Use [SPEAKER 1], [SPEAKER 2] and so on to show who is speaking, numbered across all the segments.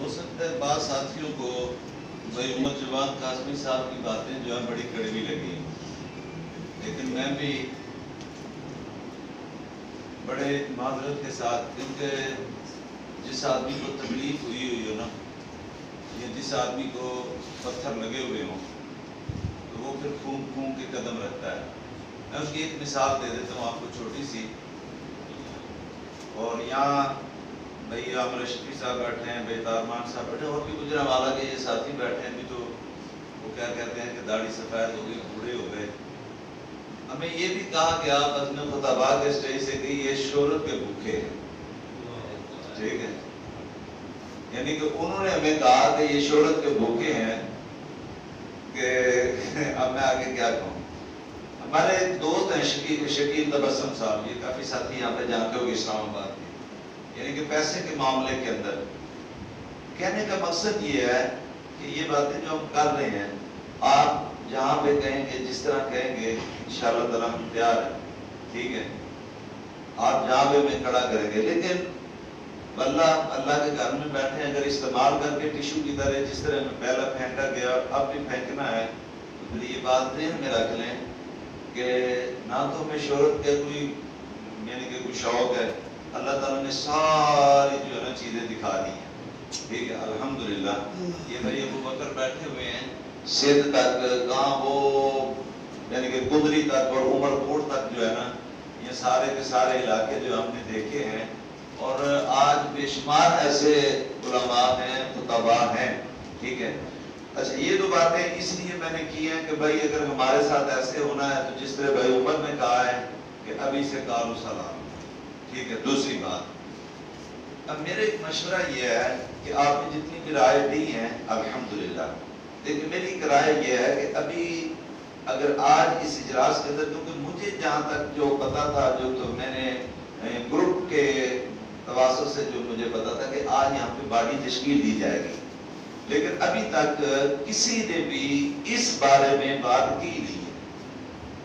[SPEAKER 1] ہو سکتا ہے بعض ساتھیوں کو بھائی عمر جوان قاسمی صاحب کی باتیں جو ہیں بڑی کڑوی لگی، لیکن میں بھی بڑے معذرت کے ساتھ، کیونکہ جس آدمی کو تکلیف ہوئی ہو نا، یا جس آدمی کو پتھر لگے ہوئے ہوں تو وہ پھر پھونک پھونک کے قدم رکھتا ہے۔ میں اس کی ایک مثال دے دیتا ہوں آپ کو چھوٹی سی، اور یہاں بھائی عامر شفیع صاحب بیٹھے ہیں، بیت ارمان صاحب بیٹھے ہیں، اور بھی گجرانوالہ کے یہ ساتھی بیٹھے ہیں بھی، تو وہ کیا کہتے ہیں کہ داڑھی سفید ہو گئی، بوڑھے ہو گئے۔ ہمیں یہ بھی کہا گیا بزم خطبہ کے اسٹیج سے کہ یہ شہرت کے بھوکے ہیں، ٹھیک ہے، یعنی کہ انہوں نے ہمیں کہا کہ یہ شہرت کے بھوکے ہیں، کہ اب میں آگے کیا کہوں۔ ہمارے دوست ہیں شکیل تبسم صاحب، یہ کافی ساتھی یہاں پہ جانتے ہوگے اسلام آباد کے، یعنی کہ پیسے کے معاملے کے اندر کہنے کا مقصد یہ ہے کہ یہ باتیں جو ہم کر رہے ہیں، آپ جہاں پہ کہیں گے، جس طرح کہیں گے، انشاءاللہ تعالیٰ ہم تیار ہیں، ٹھیک ہے، آپ جہاں پہ میں کھڑا کریں گے، لیکن اللہ کے گھر میں بیٹھے اگر استعمال کر کے ٹیشو کی طرح جس طرح میں پہلا پھینکا گیا اب بھی پھینکنا ہے، تو پھر یہ بات ذہن میں رکھ لیں کہ نہ تو ہمیں شہرت کے کوئی یعنی کہ کوئی شوق ہے، اللہ تعالیٰ نے ساری جو ہے نا چیزیں دکھا دی ہیں، ٹھیک ہے، الحمدللہ۔ یہ بھائی ابو بکر بیٹھے ہوئے ہیں، سندھ تک کہاں وہ یعنی کہ گدری تک اور عمر کوٹ تک جو ہے نا، یہ سارے کے سارے علاقے جو ہم نے دیکھے ہیں، اور آج بے شمار ایسے علماء ہیں، خطباء ہیں، ٹھیک ہے۔ اچھا یہ دو باتیں اس لیے میں نے کی ہیں کہ بھائی اگر ہمارے ساتھ ایسے ہونا ہے تو جس طرح بھائی عمر نے کہا ہے کہ ابھی سے کارو سلام، ٹھیک ہے۔ دوسری بات، اب میرے ایک مشورہ یہ ہے کہ آپ نے جتنی بھی رائے دی ہیں الحمدللہ، لیکن میری ایک رائے یہ ہے کہ ابھی اگر آج اس اجلاس کے اندر، کیونکہ مجھے جہاں تک جو پتا تھا، جو تو میں نے گروپ کے تواصل سے جو مجھے پتا تھا کہ آج یہاں پہ باڈی تشکیل دی جائے گی، لیکن ابھی تک کسی نے بھی اس بارے میں بات کی نہیں ہے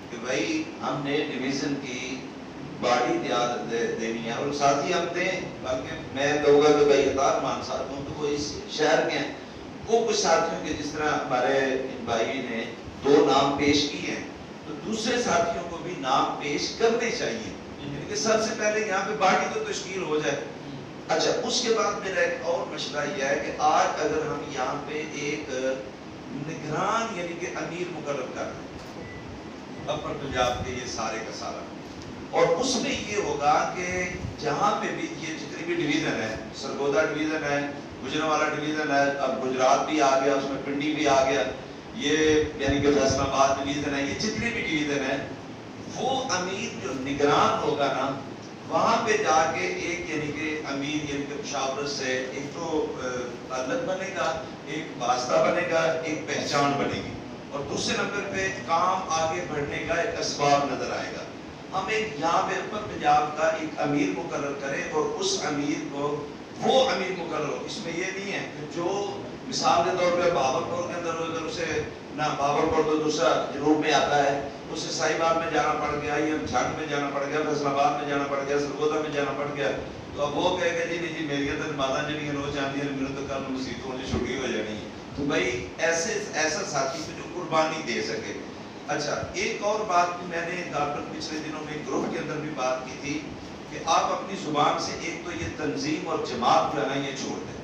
[SPEAKER 1] کہ بھائی ہم نے ڈویژن کی باڈی دینی ہے، اور ساتھی ہم دیں، بلکہ میں کہوں گا کہ بھائی عطا مان صاحب ہوں تو وہ اس شہر کے ہیں، وہ کچھ ساتھیوں کے جس طرح ہمارے ان بھائی نے 2 نام پیش کیے ہیں، تو دوسرے ساتھیوں کو بھی نام پیش کرنے چاہیے، یعنی کہ سب سے پہلے یہاں پہ باڈی تو تشکیل ہو جائے۔ اچھا اس کے بعد میرا ایک اور مشورہ یہ ہے کہ آج اگر ہم یہاں پہ ایک نگران یعنی کہ امیر مقرر کر رہے ہیں اپر پنجاب کے یہ سارے کا سارا، اور اس میں یہ ہوگا کہ جہاں پہ بھی یہ جتنی بھی ڈویژن ہے، سرگودا ڈویژن ہے، گجرانوالہ ڈویژن ہے، اب گجرات بھی آ گیا، اس میں پنڈی بھی آ گیا، یہ یعنی کہ فیصل آباد ڈویژن ہے، یہ جتنی بھی ڈویژن ہے، وہ امیر جو نگران ہوگا نا، وہاں پہ جا کے ایک یعنی کہ امیر یعنی کہ مشاورت سے ایک تو تعلق بنے گا، ایک واسطہ بنے گا، ایک پہچان بنے گی، اور دوسرے نمبر پہ کام آگے بڑھنے کا ایک اسباب نظر آئے گا۔ ہم ایک یہاں پہ اپر پنجاب کا ایک امیر مقرر کریں، اور اس امیر کو وہ امیر مقرر ہو، اس میں یہ نہیں ہے کہ جو مثال کے طور پہ باورپور کے اندر ادھر اسے نہ، باورپور تو دوسرا جنوب میں آتا ہے، اسے سائباب میں جانا پڑ گیا، یا جھنگ میں جانا پڑ گیا، فیصل آباد میں جانا پڑ گیا، سرگودا میں جانا پڑ گیا، تو اب وہ کہے گا جی نہیں جی میری ادھر مادا جڑی ہے وہ چاہتی ہے میرے تو کل مسیح ہونے چھٹی ہو جانی ہے، تو بھائی ایسا ساتھی پہ جو قربانی دے سکے۔ اچھا ایک اور بات بھی میں نے ڈاکٹر پچھلے دنوں میں گروپ کے اندر بھی بات کی تھی کہ آپ اپنی زبان سے ایک تو یہ تنظیم اور جماعت جو ہے نا یہ چھوڑ دیں،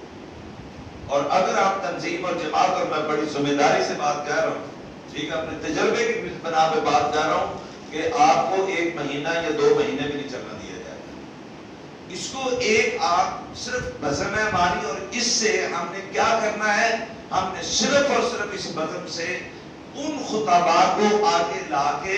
[SPEAKER 1] اور اگر آپ تنظیم اور جماعت، اور میں بڑی ذمہ داری سے بات کر رہا ہوں، ٹھیک ہے، اپنے تجربے کی بنا پہ بات کر رہا ہوں کہ آپ کو 1 مہینہ یا 2 مہینے بھی نہیں چلنا دیا جائے گا، اس کو ایک آپ صرف بزم ہے ہماری، اور اس سے ہم نے کیا کرنا ہے، ہم نے صرف اور صرف اس بزم سے ان خطباء کو آگے لا کے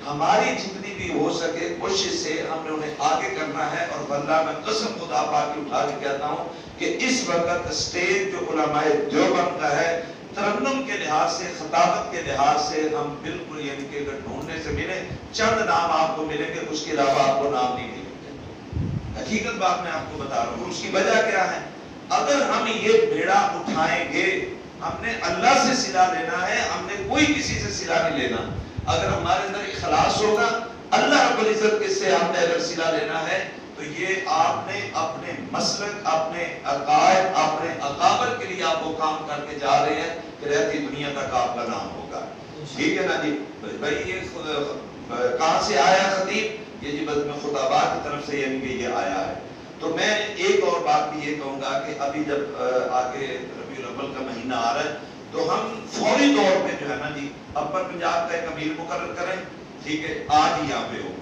[SPEAKER 1] ہماری جتنی بھی ہو سکے کوشش سے ہم نے انہیں آگے کرنا ہے، اور واللہ میں قسم خدا پاک کی اٹھا کے کہتا ہوں کہ اس وقت سٹیج جو علماء دیوبند کا ہے، ترنم کے لحاظ سے، خطابت کے لحاظ سے ہم بالکل یعنی کہ اگر ڈھونڈنے سے ملے چند نام آپ کو ملیں گے، اس کے علاوہ آپ کو نام نہیں ملیں گے، حقیقت بات میں آپ کو بتا رہا ہوں۔ اس کی وجہ کیا ہے؟ اگر ہم یہ بیڑا اٹھائیں گے، ہم نے اللہ سے صلہ لینا ہے، ہم نے کوئی کسی سے صلہ نہیں لینا، اگر ہمارے اندر اخلاص ہوگا، اللہ رب العزت کے سے ہم نے اگر صلہ لینا ہے تو یہ آپ نے اپنے مسلک، اپنے عقائد، اپنے اکابر کے لیے آپ وہ کام کر کے جا رہے ہیں کہ رہتی دنیا تک آپ کا نام ہوگا. ٹھیک ہے نا جی. بھائی یہ کہاں سے آیا خطیب؟ یہ جی بزم خطباء کی طرف سے، یعنی کہ یہ آیا ہے. تو میں ایک اور بات بھی یہ کہوں گا کہ ابھی جب آگے ربیع الاول کا مہینہ آ رہا ہے تو ہم فوری طور پہ جو ہے نا جی اپر پنجاب کا ایک امیر مقرر کریں. ٹھیک ہے، آج ہی یہاں پہ ہو.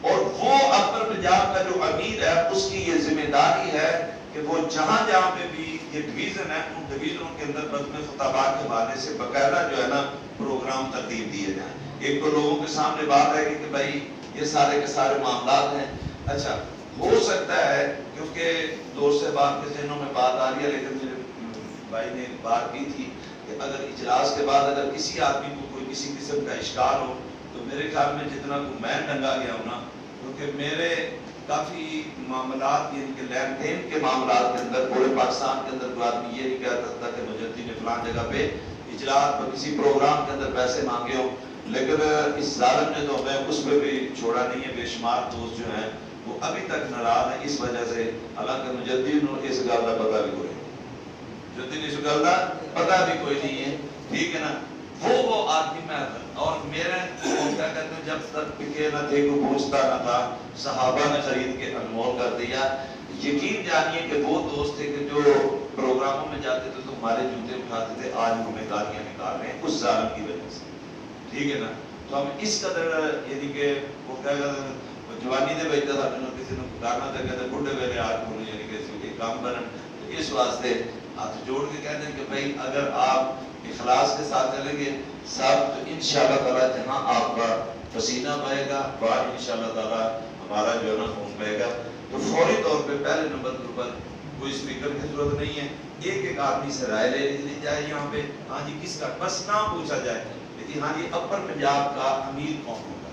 [SPEAKER 1] اور وہ اپر پنجاب کا جو امیر ہے اس کی یہ ذمہ داری ہے کہ وہ جہاں جہاں پہ بھی یہ ڈویژن ہے ان ڈویژنوں کے اندر بزم خطباء کے حوالے سے باقاعدہ جو ہے نا پروگرام ترتیب دیے جائیں. ایک تو لوگوں کے سامنے بات ہے کہ بھائی یہ سارے کے سارے معاملات ہیں. اچھا ہو سکتا ہے کیونکہ دوست صاحبان کے ذہنوں میں بات آ رہی ہے، لیکن میرے بھائی نے بات کی تھی کہ اگر اجلاس کے بعد اگر کسی آدمی کو کوئی کسی قسم کا اشکال ہو تو میرے خیال میں جتنا کو میں ڈنگا گیا ہوں نا، کیونکہ میرے کافی معاملات یعنی کہ لین دین کے معاملات کے اندر پورے پاکستان کے اندر کوئی آدمی یہ نہیں کہہ سکتا کہ مجدی نے فلان جگہ پہ اجلاس پر کسی پروگرام کے اندر پیسے مانگے ہوں. لیکن اس ظالم نے تو ہمیں اس پہ بھی چھوڑا نہیں ہے. بے شمار دوست جو ہیں وہ ابھی تک ناراض ہیں اس وجہ سے، حالانکہ مجدد نو اس گل کا پتہ بھی کوئی نہیں، مجدد اس گل کا پتہ بھی کوئی نہیں ہے. ٹھیک ہے نا. وہ آدمی میں اور میرے کیا کہتے ہیں جب تک پکے نہ تھے کوئی پوچھتا نہ تھا، صحابہ نے خرید کے انمول کر دیا. یقین جانیے کہ وہ دوست تھے کہ جو پروگراموں میں جاتے تھے تو ہمارے جوتے اٹھاتے تھے، آج ہمیں گالیاں نکال رہے ہیں اس ظالم کی وجہ سے. ٹھیک ہے نا. تو ہم اس قدر یعنی کہ وہ کیا کہتے ہیں جوانی دے بیٹھتا تھا کسی نے پکارنا تھا کہتے بڑھے ویلے آج بولو یعنی کہ کام کرن. اس واسطے ہاتھ جوڑ کے کہتے ہیں کہ بھائی اگر آپ اخلاص کے ساتھ چلیں گے سب تو انشاءاللہ تعالی جہاں آپ کا پسینہ بہے گا باہر انشاءاللہ تعالی ہمارا جو ہے نا خون بہے گا. تو فوری طور پہ پہلے نمبر کے اوپر کوئی اسپیکر کی ضرورت نہیں ہے. ایک ایک آدمی سے رائے لے لی جائے یہاں پہ. ہاں جی کس کا بس نام پوچھا جائے لیکن ہاں جی اپر پنجاب کا امیر کون ہوگا.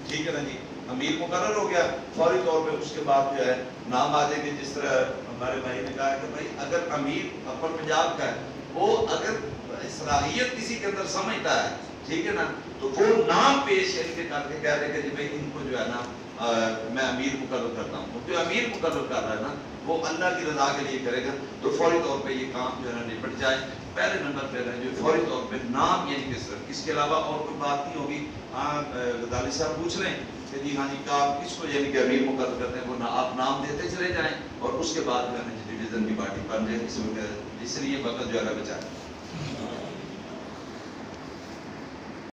[SPEAKER 1] ٹھیک ہے نا جی. امیر مقرر ہو گیا فوری طور پہ اس کے بعد جو ہے نام آ جائے گے. جس طرح ہمارے بھائی نے کہا کہ بھائی اگر امیر اپر پنجاب کا ہے وہ اگر صلاحیت کسی کے اندر سمجھتا ہے ٹھیک ہے نا تو وہ نام پیش کر کے کہہ دے کہ جی بھائی ان کو جو ہے نا میں امیر مقرر کرتا ہوں. جو امیر مقرر کر رہا ہے نا وہ اللہ کی رضا کے لیے کرے گا تو فوری طور پہ یہ کام جو ہے نا نپٹ جائے. پہلے نمبر پہ رہے جو فوری طور پہ نام یعنی کہ صرف اس کے علاوہ اور کوئی بات نہیں ہوگی. ہاں غزالی صاحب پوچھ لیں کہ جی ہاں جی کا آپ کس کو یعنی کہ امیر مقرر کرتے ہیں وہ آپ نام دیتے چلے جائیں اور اس کے بعد جو ہے نا ڈویژن کی پارٹی بن جائے. اس لیے وقت جو ہے نا بچائے.